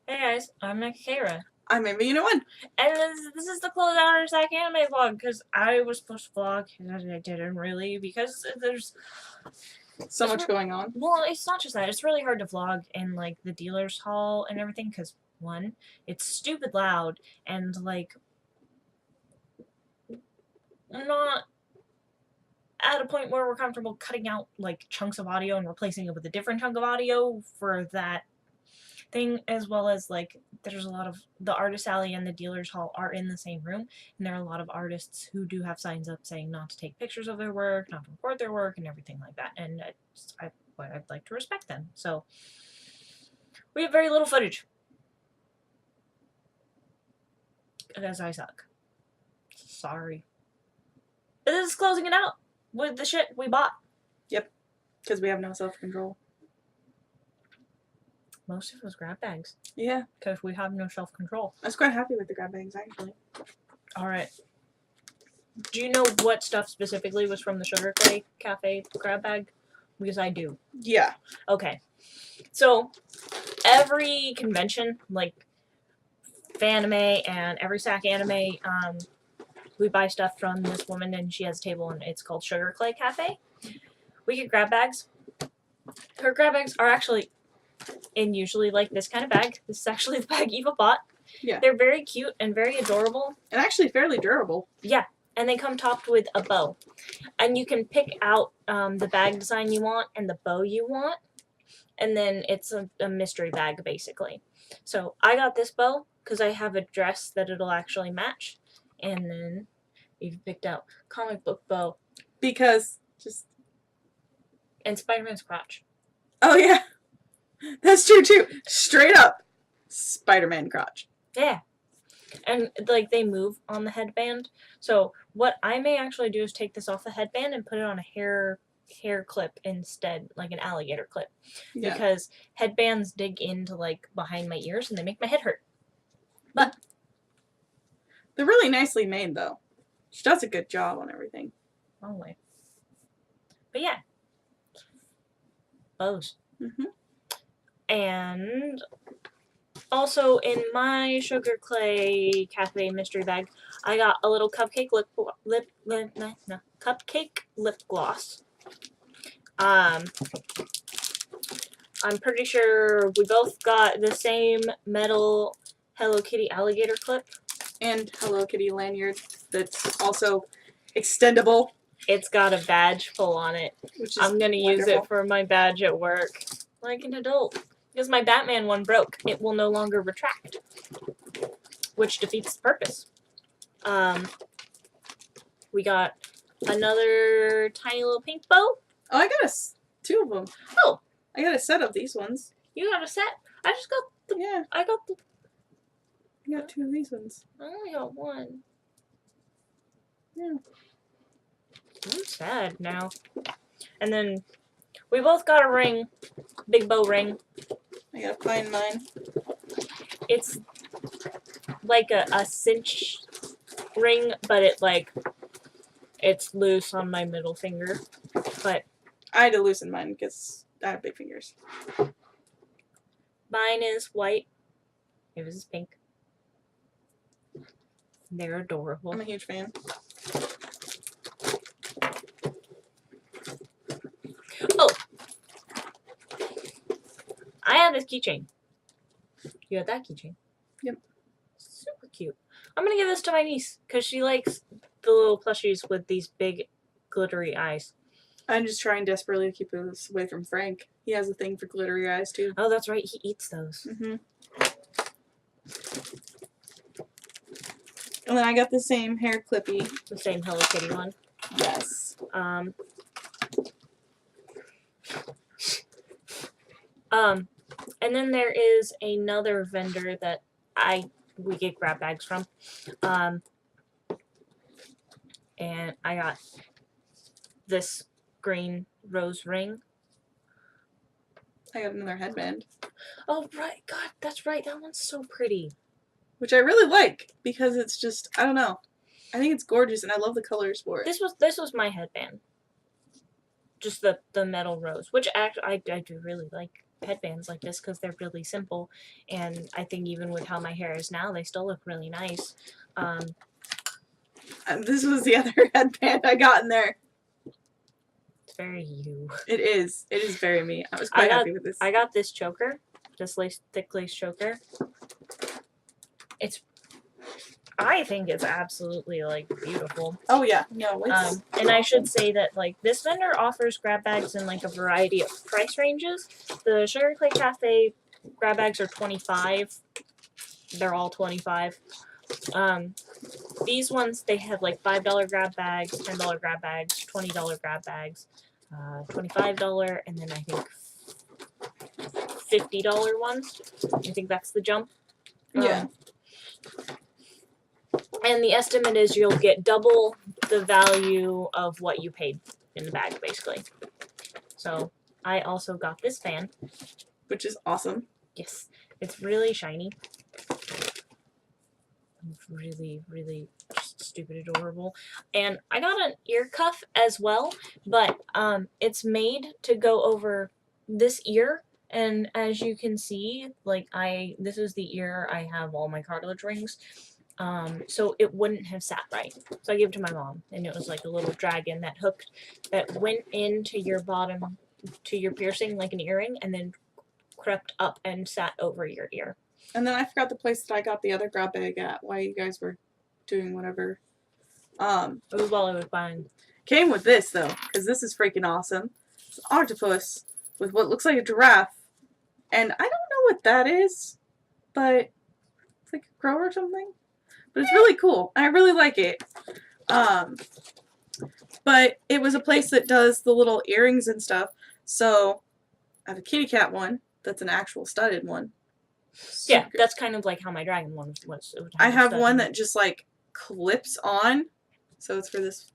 Hey guys, I'm Nakira, I'm Amy, you know what? and this is the Closeout our Sack anime vlog, because I was supposed to vlog, and I didn't really, because there's... So much going on. Well, it's not just that, it's really hard to vlog in, like, the dealer's hall and everything, because, one, it's stupid loud, and, like, not at a point where we're comfortable cutting out, like, chunks of audio and replacing it with a different chunk of audio for that thing, as well as like there's a lot of the artist alley and the dealers hall are in the same room, and there are a lot of artists who do have signs up saying not to take pictures of their work, not to record their work, and everything like that. And I'd like to respect them. So we have very little footage because I suck. Sorry. This is closing it out with the shit we bought. Yep, because we have no self-control. Most of it was grab bags. Yeah. Because we have no self-control. I was quite happy with the grab bags, actually. Alright. Do you know what stuff specifically was from the Sugar Clay Cafe grab bag? Because I do. Yeah. Okay. So, every convention, like Fanime and every Sack anime, we buy stuff from this woman, and she has a table, and it's called Sugar Clay Cafe. We get grab bags. Her grab bags are actually in usually like this kind of bag. This is actually the bag Eva bought. Yeah. They're very cute and very adorable. And actually fairly durable. Yeah. And they come topped with a bow. And you can pick out the bag design you want and the bow you want. And then it's a mystery bag, basically. So I got this bow because I have a dress that it'll actually match. And then you've picked out comic book bow. Because just... And Spider-Man's crotch. Oh, yeah. That's true, too. Straight up. Spider-Man crotch. Yeah. And, like, they move on the headband. So what I may actually do is take this off the headband and put it on a hair clip instead, like an alligator clip. Yeah. Because headbands dig into, like, behind my ears and they make my head hurt. But they're really nicely made, though. She does a good job on everything. Only. But yeah. Bows. Mm-hmm. And also in my Sugar Clay Cafe mystery bag, I got a little cupcake cupcake lip gloss. I'm pretty sure we both got the same metal Hello Kitty alligator clip. And Hello Kitty lanyard that's also extendable. It's got a badge full on it. Which is I'm gonna wonderful. use it for my badge at work. Like an adult. Because my Batman one broke. It will no longer retract. Which defeats the purpose. We got another tiny little pink bow. Oh, I got two of them. Oh. I got a set of these ones. You got a set? I just got the... Yeah. I got two of these ones. I only got one. Yeah. I'm sad now. And then we both got a ring. Big bow ring. I gotta find mine. It's like a cinch ring, but it's loose on my middle finger. But I had to loosen mine because I have big fingers. Mine is white. It was pink. They're adorable. I'm a huge fan. Oh! I have this keychain. You have that keychain? Yep. Super cute. I'm gonna give this to my niece, because she likes the little plushies with these big glittery eyes. I'm just trying desperately to keep this away from Frank. He has a thing for glittery eyes, too. Oh, that's right. He eats those. Mm-hmm. And then I got the same hair clippy. The same Hello Kitty one. Yes. And then there is another vendor that we get grab bags from. And I got this green rose ring. I got another headband. Oh, right. God, that's right. That one's so pretty. Which I really like, because it's just, I don't know. I think it's gorgeous, and I love the colors for it. This was my headband. Just the metal rose, which actually I do really like headbands like this because they're really simple, and I think even with how my hair is now, they still look really nice. This was the other headband I got in there. It's very you. It is. It is very me. I was quite happy with this. I got this choker, this thick lace choker. I think it's absolutely like beautiful. Oh yeah, no. It's and I should say that like this vendor offers grab bags in like a variety of price ranges. The Sugar Clay Cafe grab bags are $25. They're all $25. These ones they have like $5 grab bags, $10 grab bags, $20 grab bags, $25, and then I think $50 ones. I think that's the jump. yeah. And the estimate is you'll get double the value of what you paid in the bag, basically. So I also got this fan. Which is awesome. Yes, it's really shiny. It's really, really just stupid adorable. And I got an ear cuff as well, but it's made to go over this ear. And as you can see, like this is the ear I have all my cartilage rings. So it wouldn't have sat right. So I gave it to my mom, and it was like a little dragon that went into your bottom, to your piercing like an earring, and then crept up and sat over your ear. And then I forgot the place that I got the other grab bag at while you guys were doing whatever. It was while I was buying. Came with this though, because this is freaking awesome. It's an octopus with what looks like a giraffe. And I don't know what that is, but it's like a crow or something. But it's really cool. I really like it. But it was a place that does the little earrings and stuff. So I have a kitty cat one that's an actual studded one. Yeah, that's kind of like how my dragon one was. I have one that just like clips on. So it's for this,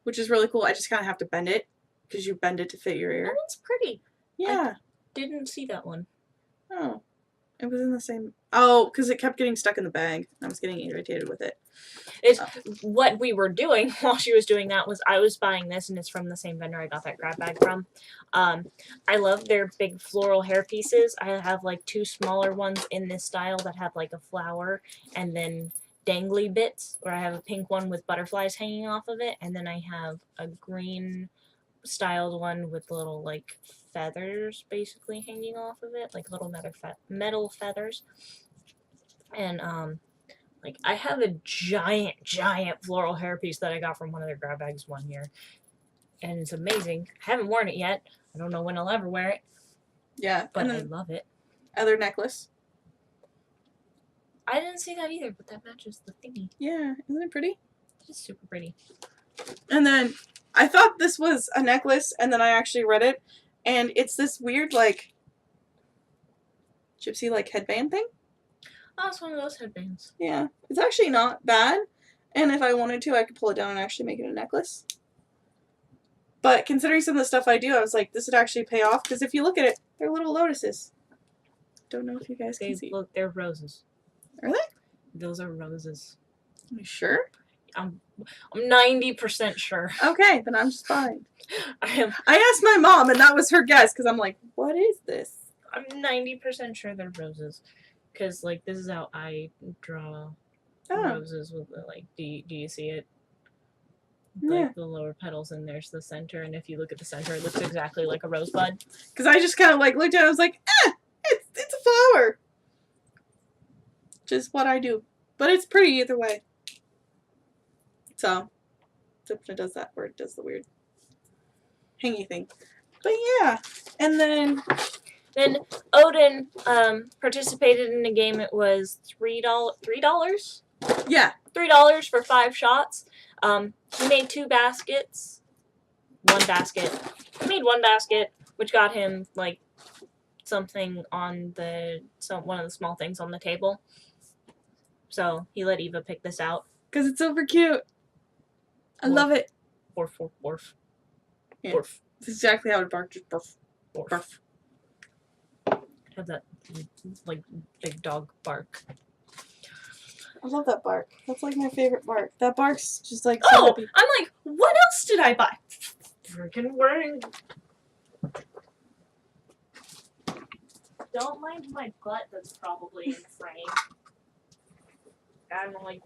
which is really cool. I just kind of have to bend it because you bend it to fit your ear. That one's pretty. Yeah. I didn't see that one. Oh. It was in the same... Oh, because it kept getting stuck in the bag. I was getting irritated with it. What we were doing while she was doing that was I was buying this, and it's from the same vendor I got that grab bag from. I love their big floral hair pieces. I have like 2 smaller ones in this style that have like a flower and then dangly bits, where I have a pink one with butterflies hanging off of it, and then I have a green styled one with little like feathers basically hanging off of it, like little metal feathers. And like I have a giant floral hairpiece that I got from one of their grab bags one year, and it's amazing. I haven't worn it yet. I don't know when I'll ever wear it. Yeah, but I love it. Other necklace. I didn't see that either, but that matches the thingy. Yeah, isn't it pretty? It's super pretty. And then I thought this was a necklace, and then I actually read it, and it's this weird, like, gypsy, like, headband thing. Oh, it's one of those headbands. Yeah. It's actually not bad, and if I wanted to, I could pull it down and actually make it a necklace. But considering some of the stuff I do, I was like, this would actually pay off, because if you look at it, they're little lotuses. Don't know if you guys can see. Look, they're roses. Are they? Those are roses. Are you sure? I'm 90% sure. Okay, then I'm just fine. I asked my mom, and that was her guess, because I'm like, what is this? I'm 90% sure they're roses. Because, like, this is how I draw roses with the, like, do you see it? Like, Yeah. the lower petals, and there's the center, and if you look at the center, it looks exactly like a rosebud. Because I just kind of, like, looked at it, I was like, it's a flower. Just what I do. But it's pretty either way. So, except it does that where it does the weird hangy thing. But yeah. And then Odin participated in a game. It was $3? Yeah. $3 for 5 shots. He made 2 baskets. 1 basket. He made 1 basket, which got him, like, something on one of the small things on the table. So he let Eva pick this out. Because it's super cute. I love it. Borf, borf, borf. Yeah. Borf. That's exactly how it barks. Just barf. Borf. Have that, like, big dog bark. I love that bark. That's, like, my favorite bark. That bark's just, like, so Oh! happy. I'm like, what else did I buy? Freaking ring. don't mind my butt that's probably in the frame. I'm like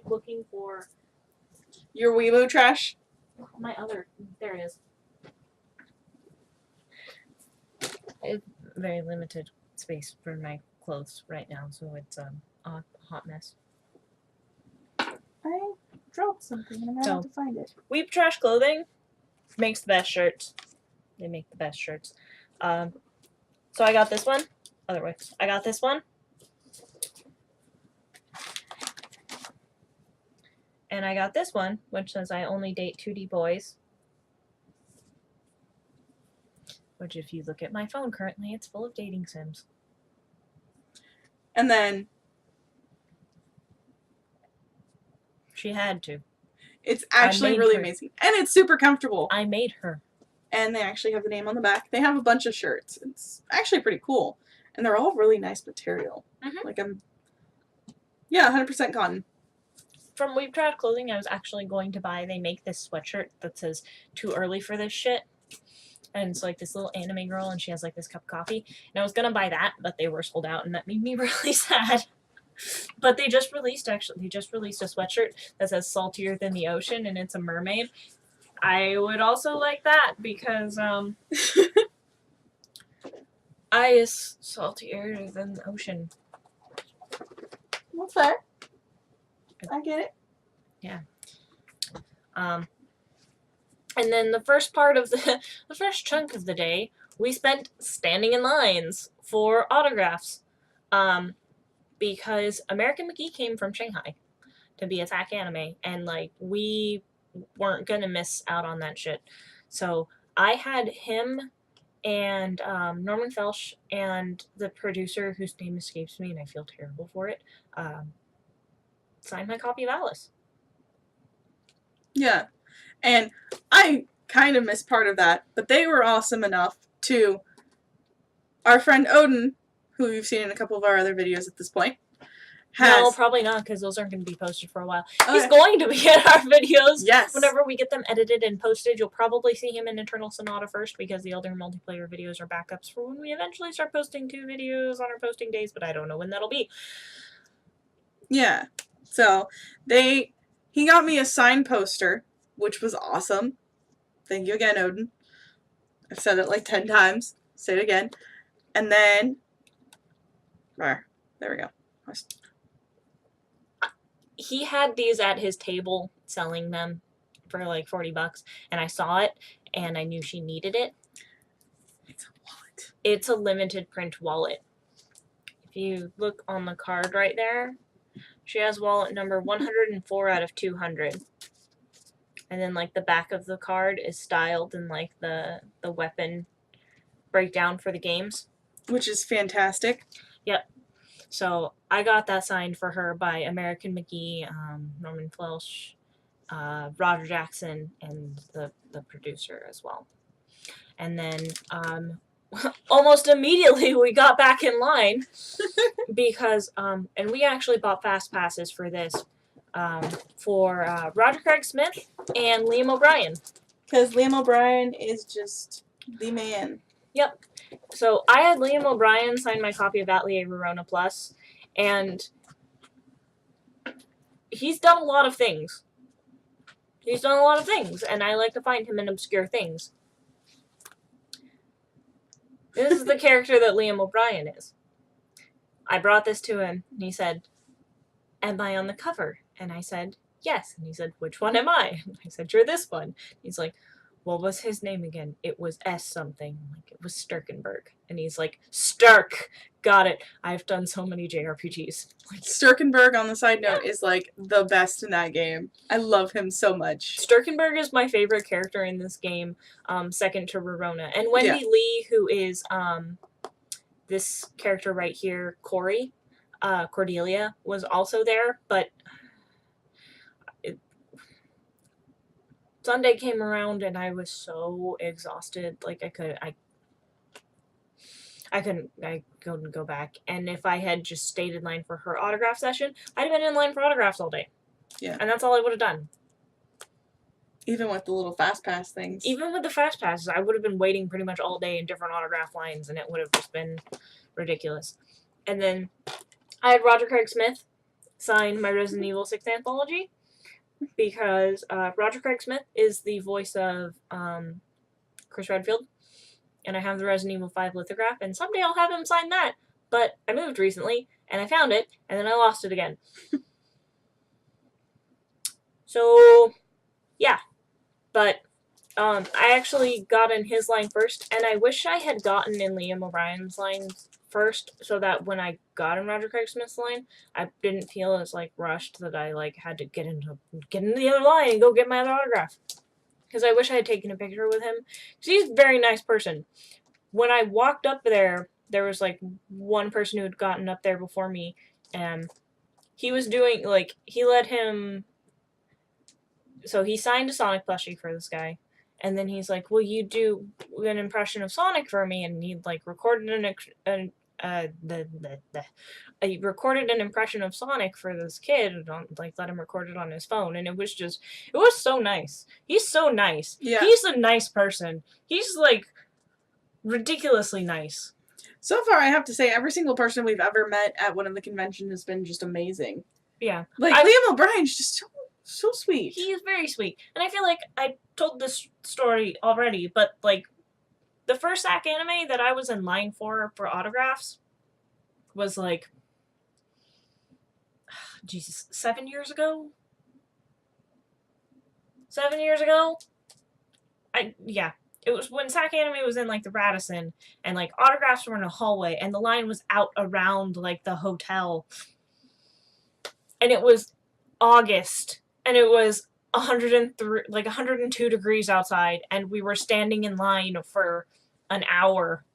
looking for Your Weibo trash? my other. There it is. I have very limited space for my clothes right now, so it's a hot mess. I dropped something and I'm gonna have to find it. Weep Trash Clothing makes the best shirts. They make the best shirts. So I got this one. Other way. I got this one. And I got this one, which says I only date 2D boys. Which, if you look at my phone currently, it's full of dating sims. And then She had to. it's actually really amazing. And it's super comfortable. I made her. And they actually have the name on the back. They have a bunch of shirts. It's actually pretty cool. And they're all really nice material. Like 100% cotton. From Weep Trash Clothing, I was actually going to buy, they make this sweatshirt that says, too early for this shit. And it's like this little anime girl, and she has like this cup of coffee. And I was going to buy that, but they were sold out, and that made me really sad. But they just released a sweatshirt that says saltier than the ocean, and it's a mermaid. I would also like that, because, I is saltier than the ocean. That's fair. I get it. Yeah. And then the first part of the first chunk of the day, we spent standing in lines for autographs. Because American McGee came from Shanghai to be Attack Anime, and like we weren't gonna miss out on that shit. So I had him and Norman Felsch and the producer, whose name escapes me and I feel terrible for it, sign my copy of Alice. Yeah. And I kind of missed part of that, but they were awesome enough to... Our friend Odin, who you've seen in a couple of our other videos at this point, No, probably not, because those aren't going to be posted for a while. Okay. He's going to be in our videos. Yes. Whenever we get them edited and posted, you'll probably see him in Eternal Sonata first, because the other multiplayer videos are backups for when we eventually start posting 2 videos on our posting days, but I don't know when that'll be. Yeah. So, he got me a signed poster, which was awesome. Thank you again, Odin. I've said it like 10 times. Say it again. And then... There we go. He had these at his table selling them for like $40, and I saw it and I knew she needed it. It's a wallet. It's a limited print wallet. If you look on the card right there, she has wallet number 104 out of 200. And then like the back of the card is styled in like the weapon breakdown for the games. Which is fantastic. Yep. So I got that signed for her by American McGee, Norman Felsch, Roger Jackson, and the producer as well. And then almost immediately we got back in line because, and we actually bought fast passes for this, for Roger Craig Smith and Liam O'Brien. Because Liam O'Brien is just the man. Yep. So I had Liam O'Brien sign my copy of Atelier Verona Plus, and he's done a lot of things. And I like to find him in obscure things. This is the character that Liam O'Brien is. I brought this to him, and he said, "Am I on the cover?" And I said, "Yes." And he said, "Which one am I?" And I said, "You're this one." He's like, "What was his name again?" It was S something. Like, it was Sturkenberg. And he's like, "Stark! Got it. I've done so many JRPGs." Like, Sturkenberg, on the side note, is like the best in that game. I love him so much. Sturkenberg is my favorite character in this game, second to Rorona. And Wendy Lee, who is this character right here, Corey, Cordelia, was also there, but Sunday came around and I was so exhausted, like I couldn't go back. And if I had just stayed in line for her autograph session, I'd have been in line for autographs all day. Yeah. And that's all I would have done. Even with the little fast pass things. Even with the fast passes, I would have been waiting pretty much all day in different autograph lines, and it would have just been ridiculous. And then I had Roger Craig Smith sign my Resident Evil 6 anthology, because Roger Craig Smith is the voice of Chris Redfield, and I have the Resident Evil 5 lithograph, and someday I'll have him sign that. But I moved recently, and I found it, and then I lost it again. So, yeah. But I actually got in his line first, and I wish I had gotten in Liam O'Brien's line first, so that when I got in Roger Craig Smith's line, I didn't feel as like rushed that I like had to get into the other line and go get my other autograph. Because I wish I had taken a picture with him. Because he's a very nice person. When I walked up there, there was like one person who had gotten up there before me, and he was doing like he let him. So he signed a Sonic plushie for this guy, and then he's like, "Will you do an impression of Sonic for me?" And he like recorded he recorded an impression of Sonic for this kid, and like let him record it on his phone, and it was so nice. He's so nice. Yeah. He's a nice person. He's like ridiculously nice. So far, I have to say, every single person we've ever met at one of the conventions has been just amazing. Yeah. Like, Liam O'Brien's just so sweet. He is very sweet. And I feel like I told this story already, but like the first SAC anime that I was in line for autographs was like, Jesus, 7 years ago? 7 years ago? It was when SAC Anime was in like the Radisson, and like autographs were in a hallway, and the line was out around like the hotel. And it was August, and it was 102 degrees outside, and we were standing in line for an hour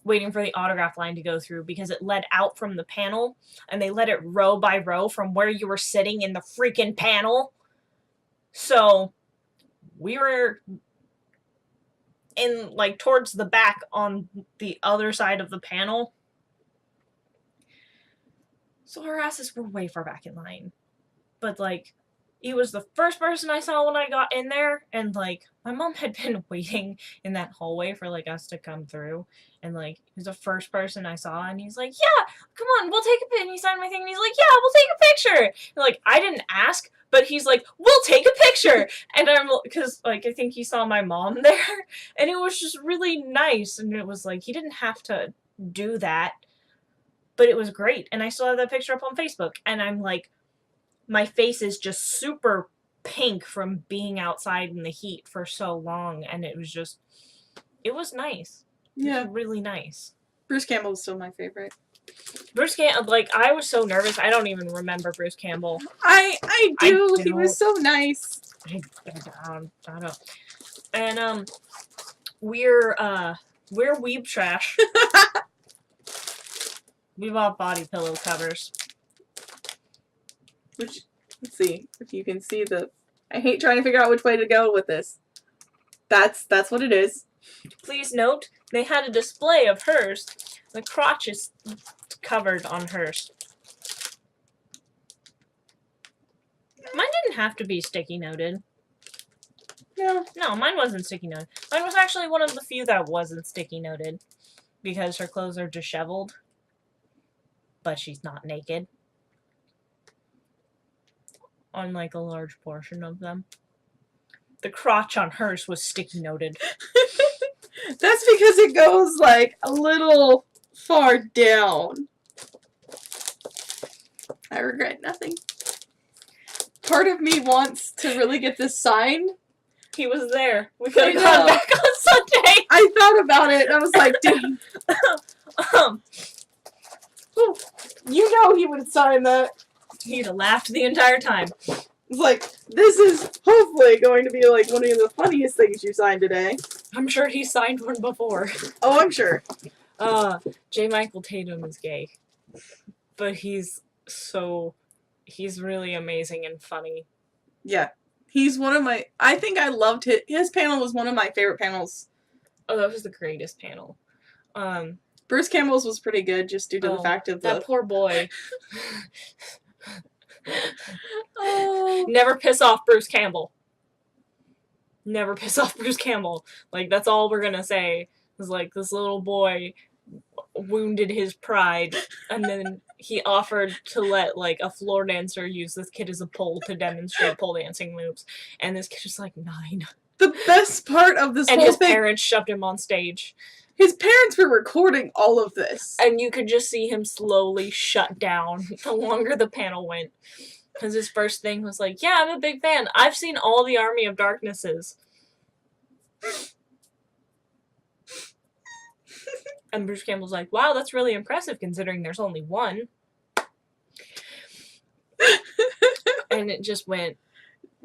waiting for the autograph line to go through, because it led out from the panel, and they let it row by row from where you were sitting in the freaking panel. So we were in like towards the back on the other side of the panel. So our asses were way far back in line. But like, he was the first person I saw when I got in there, and like my mom had been waiting in that hallway for like us to come through, and like he was the first person I saw, and he's like, "Yeah, come on, we'll take a picture." And he signed my thing, and he's like, "Yeah, we'll take a picture." And like I didn't ask, but he's like, "We'll take a picture," and I'm because like I think he saw my mom there, and it was just really nice, and it was like he didn't have to do that, but it was great, and I still have that picture up on Facebook, and I'm like, my face is just super pink from being outside in the heat for so long, and it was nice. Yeah. It was really nice. Bruce Campbell was still my favorite. Bruce Campbell, like, I was so nervous, I don't even remember Bruce Campbell. I do. He was so nice. I don't know. And, we're weeb trash. We bought body pillow covers. Which, let's see if you can see the. I hate trying to figure out which way to go with this. That's what it is. Please note, they had a display of hers. The crotch is covered on hers. Mine didn't have to be sticky noted. No. No, mine wasn't sticky noted. Mine was actually one of the few that wasn't sticky noted, because her clothes are disheveled, but she's not naked. On like a large portion of them. The crotch on hers was sticky noted. That's because it goes like a little far down. I regret nothing. Part of me wants to really get this signed. He was there. We could have gone back on Sunday. I thought about it, and I was like, dang. You know he would sign that. He'd have laughed the entire time. It's like, this is hopefully going to be like one of the funniest things you signed today. I'm sure he signed one before. Oh, I'm sure. J. Michael Tatum is gay. But he's really amazing and funny. Yeah. He's one of my, I think I loved his panel was one of my favorite panels. Oh, that was the greatest panel. Bruce Campbell's was pretty good just due to the fact of that poor boy. Oh. Never piss off Bruce Campbell. never piss off Bruce Campbell. Like, that's all we're gonna say. Is like, this little boy wounded his pride, and then he offered to let, like, a floor dancer use this kid as a pole to demonstrate pole dancing moves. And this kid was like 9. The best part of this And whole his thing, parents shoved him on stage. his parents were recording all of this. And you could just see him slowly shut down the longer the panel went. Because his first thing was like, yeah, I'm a big fan. I've seen all the Army of Darknesses. And Bruce Campbell's like, wow, that's really impressive considering there's only one. And it just went.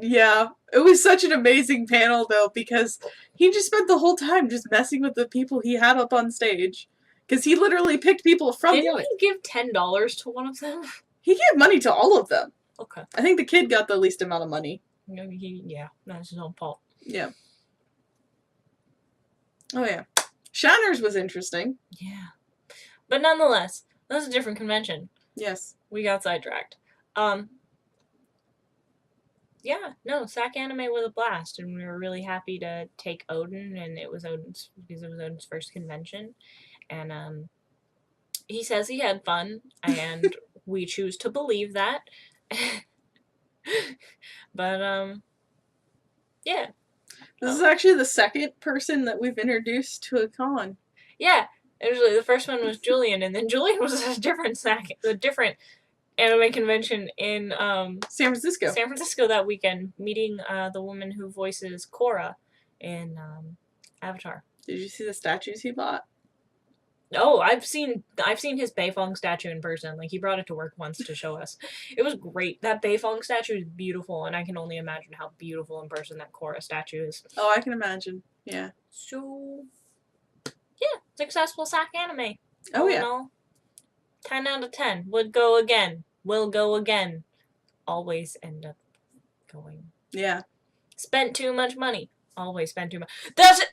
Yeah, it was such an amazing panel though, because he just spent the whole time just messing with the people he had up on stage. Because he literally picked people from the Didn't audience. he give $10 to one of them? He gave money to all of them. Okay. I think the kid got the least amount of money. Yeah, that's his own fault. Yeah. Oh yeah. Shatner's was interesting. Yeah. But nonetheless, that was a different convention. Yes. We got sidetracked. Yeah, no, SAC Anime was a blast, and we were really happy to take Odin, and it was Odin's first convention, and he says he had fun, and we choose to believe that. But yeah. This is actually the second person that we've introduced to a con. Yeah, usually the first one was Julian, and then Julian was a different anime convention in San Francisco. San Francisco that weekend, meeting the woman who voices Korra in Avatar. Did you see the statues he bought? Oh, I've seen his Beifong statue in person. Like, he brought it to work once to show us. It was great. That Beifong statue is beautiful, and I can only imagine how beautiful in person that Korra statue is. Oh, I can imagine. Yeah. So, yeah, successful SAC Anime. Oh, yeah. All, 10 out of 10. Would go again. Will go again. Always end up going. Yeah. Spent too much money. Always spent too much. That's it!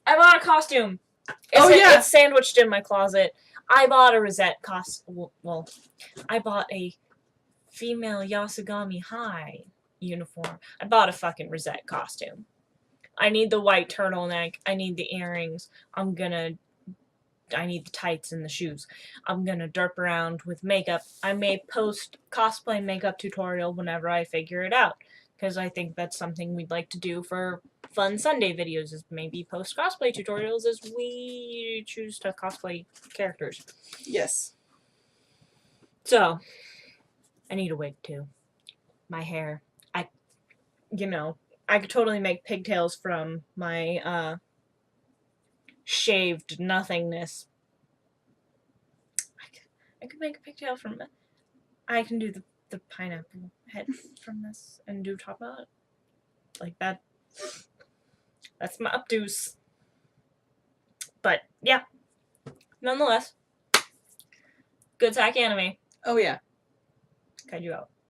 I bought a costume. It's sandwiched in my closet. I bought a Rosette costume. Well, I bought a female Yasugami High uniform. I bought a fucking Rosette costume. I need the white turtleneck. I need the earrings. I need the tights and the shoes. I'm gonna derp around with makeup. I may post cosplay makeup tutorial whenever I figure it out. Because I think that's something we'd like to do for fun Sunday videos, is maybe post cosplay tutorials as we choose to cosplay characters. Yes. So, I need a wig too. My hair. I could totally make pigtails from my shaved nothingness. I could make a pigtail from it. I can do the pineapple head from this and do top of it. Like that. That's my updos. But, yeah. Nonetheless. Good SAC Anime. Oh, yeah. Kaiju out.